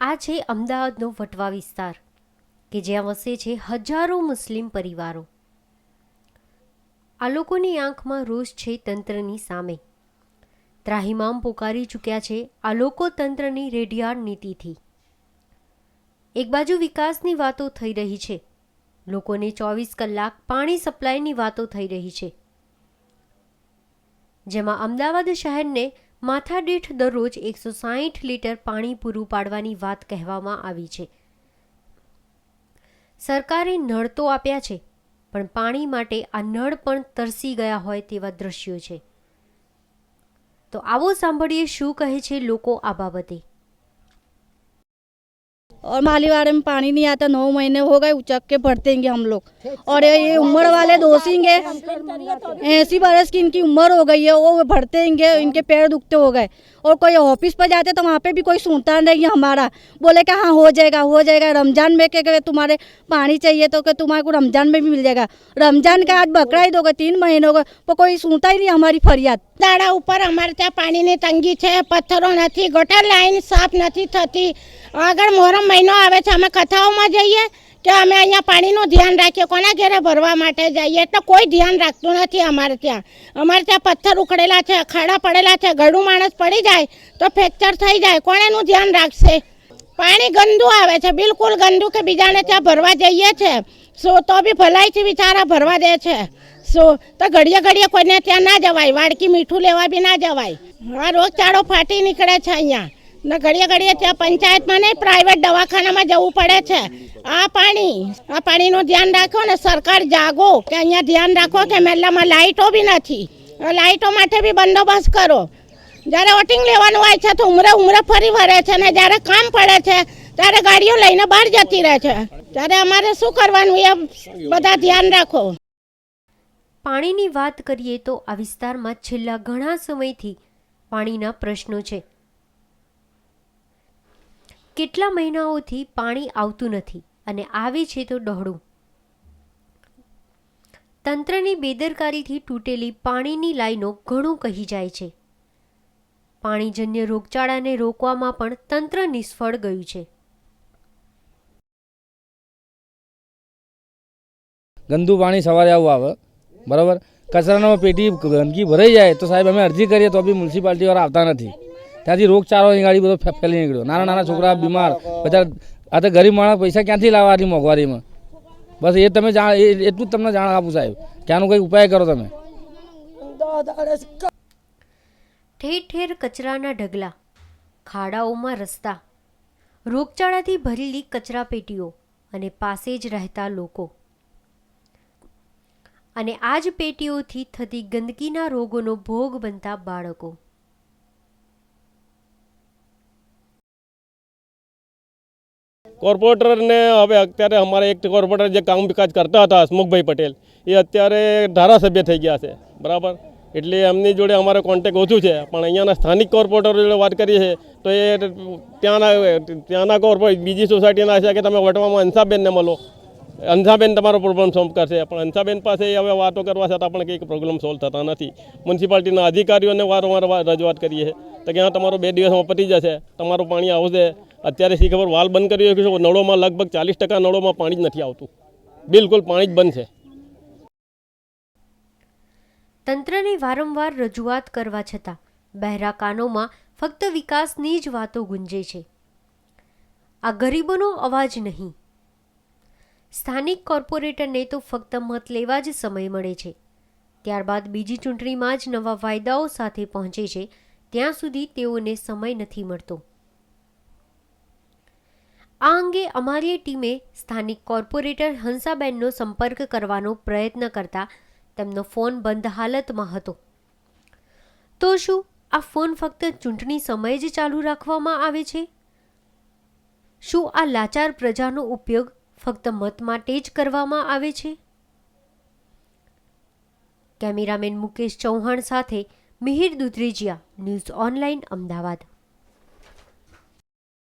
આ છે અમદાવાદનો વટવા વિસ્તાર કે જ્યાં વસે છે હજારો મુસ્લિમ પરિવારો. આ લોકોની આંખમાં રોષ છે તંત્રની સામે. ત્રાહિમામ પોકારી ચૂક્યા છે આ લોકો તંત્રની રેડિયાળ નીતિથી. એક બાજુ વિકાસની વાતો થઈ રહી છે, લોકોને 24 કલાક પાણી સપ્લાયની વાતો થઈ રહી છે, જેમાં અમદાવાદ શહેરને માથાદીઠ દરરોજ 160 લીટર પાણી પૂરું પાડવાની વાત કહેવામાં આવી છે. સરકારે નળ તો આપ્યા છે, પણ પાણી માટે આ નળ પણ તરસી ગયા હોય તેવા દ્રશ્યો છે. તો આવો સાંભળીએ શું કહે છે લોકો આ બાબતે. और मालीवाड़े में पानी नहीं आता, 9 महीने हो गए, उचक के भरतेंगे हम लोग. और ये उम्र वाले दोषींगे, 80 बरस की इनकी उम्र हो गई है, वो भरतेंगे, इनके पैर दुखते हो गए. और कोई ऑफिस पर जाते तो वहाँ पे भी कोई सुनता नहीं है हमारा. बोले कि हाँ हो जाएगा. रमजान में के तुम्हारे पानी चाहिए तो तुम्हारे को रमजान में भी मिल जाएगा. रमजान का आज बकरा ईद हो गया, 3 महीने हो गए, पर कोई सुनता ही नहीं हमारी फरियाद. દાડા ઉપર અમારે ત્યાં પાણીની તંગી છે, પથ્થરો નથી, ગટર લાઈન સાફ નથી થતી. આગળ મોહરમ મહિનો આવે છે, અમે કથાઓમાં જઈએ કે અમે અહીંયા પાણીનું ધ્યાન રાખીએ, કોના ઘરે ભરવા માટે જઈએ, એટલે કોઈ ધ્યાન રાખતું નથી અમારે ત્યાં. અમારે ત્યાં પથ્થર ઉખડેલા છે, ખાડા પડેલા છે, ગળું માણસ પડી જાય તો ફ્રેક્ચર થઈ જાય, કોણ એનું ધ્યાન રાખશે? પાણી ગંદુ આવે છે, બિલકુલ ગંદુ, કે બીજાને ત્યાં ભરવા જઈએ છે તો બી ભલાઈથી બિચારા ભરવા દે છે. તો ઘડીએ કોઈને ત્યાં ના જવાય, વાડકી મીઠું લેવા બી ના જવાય. આ રોગચાળો ફાટી નીકળે છે અહીંયા ને ઘડીએ ત્યાં પંચાયતમાં નહીં, પ્રાઇવેટ દવાખાનામાં જવું પડે છે. આ પાણીનું ધ્યાન રાખો ને સરકાર, જાગો કે અહીંયા ધ્યાન રાખો કે મહેલામાં લાઇટો બી નથી, લાઇટો માટે બી બંદોબસ્ત કરો. જ્યારે વોટિંગ લેવાનું હોય છે તો ઉમરે ફરી વળે છે ને જ્યારે કામ પડે છે ત્યારે ગાડીઓ લઈને બહાર જતી રહે છે. ત્યારે અમારે શું કરવાનું એ બધા ધ્યાન રાખો. પાણીની વાત કરીએ તો આ વિસ્તારમાં છેલ્લા ઘણા સમયથી પાણીના પ્રશ્નો છે. કેટલા મહિનાઓથી પાણી આવતું નથી અને આવે છે તો ડહોળું. તંત્રની બેદરકારીથી તૂટેલી પાણીની લાઈનો ઘણું કહી જાય છે. પાણીજન્ય રોગચાળાને રોકવામાં પણ તંત્ર નિષ્ફળ ગયું છે. ગંદુ પાણી સવારે આવું આવે, બરાબર, કચરાનો પેટી ગંદકી ભરાઈ જાય તો સાહેબ અમે અરજી કરીએ તો બી મ્યુનિસિપાલિટીવાળા આવતા નથી. ત્યાંથી રોગચાળો ગાડી બધો ફેલી નીકળ્યો. નાના છોકરા બીમાર, બધા આ તો ગરીબ માણસ પૈસા ક્યાંથી લાવવા આટલી મોંઘવારીમાં? બસ એ તમે એટલું જ તમને જાણ આપું સાહેબ કે આનો કંઈક ઉપાય કરો તમે. ઠેર ઠેર કચરાના ઢગલા, ખાડાઓમાં રસ્તા, રોગચાળાથી ભરેલી કચરા પેટીઓ અને પાસે જ રહેતા લોકો, અને આ જ પેટીઓથી થતી ગંદકીના રોગોનો ભોગ બનતા બાળકો. કોર્પોરેટરને હવે અત્યારે અમારે એક કોર્પોરેટર જે કામ વિકાસ કરતા હતા હસમુખભાઈ પટેલ, એ અત્યારે ધારાસભ્ય થઈ ગયા છે, બરાબર. એટલે એમની જોડે અમારે કોન્ટેક્ટ ઓછું છે. પણ અહીંયાના સ્થાનિક કોર્પોરેટર જોડે વાત કરીએ છીએ તો એ ત્યાંના કોર્પોરેટ બીજી સોસાયટીના છે કે તમે વટવામાં અંશાબેનને મળો, અંશાબેન તમારો પ્રોબ્લેમ સોલ્વ કરશે. પણ અંશાબેન પાસે હવે વાતો કરવા છતાં પણ કંઈક પ્રોબ્લેમ સોલ્વ થતા નથી. મ્યુનિસિપાલિટીના અધિકારીઓને વારંવાર રજૂઆત કરીએ તો કે તમારો 2 દિવસમાં પતી જશે, તમારું પાણી આવશે. અત્યારે શી ખબર વાલ બંધ કરી છે, નળોમાં લગભગ 40% નળોમાં પાણી જ નથી આવતું, બિલકુલ પાણી જ બંધ છે. તંત્રને વારંવાર રજૂઆત કરવા છતાં બહેરા કાનોમાં ફક્ત વિકાસની જ વાતો ગુંજે છે. આ ગરીબોનો અવાજ નહીં. સ્થાનિક કોર્પોરેટરને તો ફક્ત મત લેવા જ સમય મળે છે, ત્યારબાદ બીજી ચૂંટણીમાં જ નવા વાયદાઓ સાથે પહોંચે છે. ત્યાં સુધી તેઓને સમય નથી મળતો. આ અંગે અમારી ટીમે સ્થાનિક કોર્પોરેટર હંસાબેનનો સંપર્ક કરવાનો પ્રયત્ન કરતા તેમનો ફોન બંધ હાલતમાં હતો. તો શું આ ફોન ફક્ત ચૂંટણી સમયે જ ચાલુ રાખવામાં આવે છે? શું આ લાચાર પ્રજાનો ઉપયોગ ફક્ત મત માટે જ કરવામાં આવે છે? કેમેરામેન મુકેશ ચૌહાણ સાથે મિહિર દુધરેજિયા, ન્યૂઝ ઓનલાઈન, અમદાવાદ.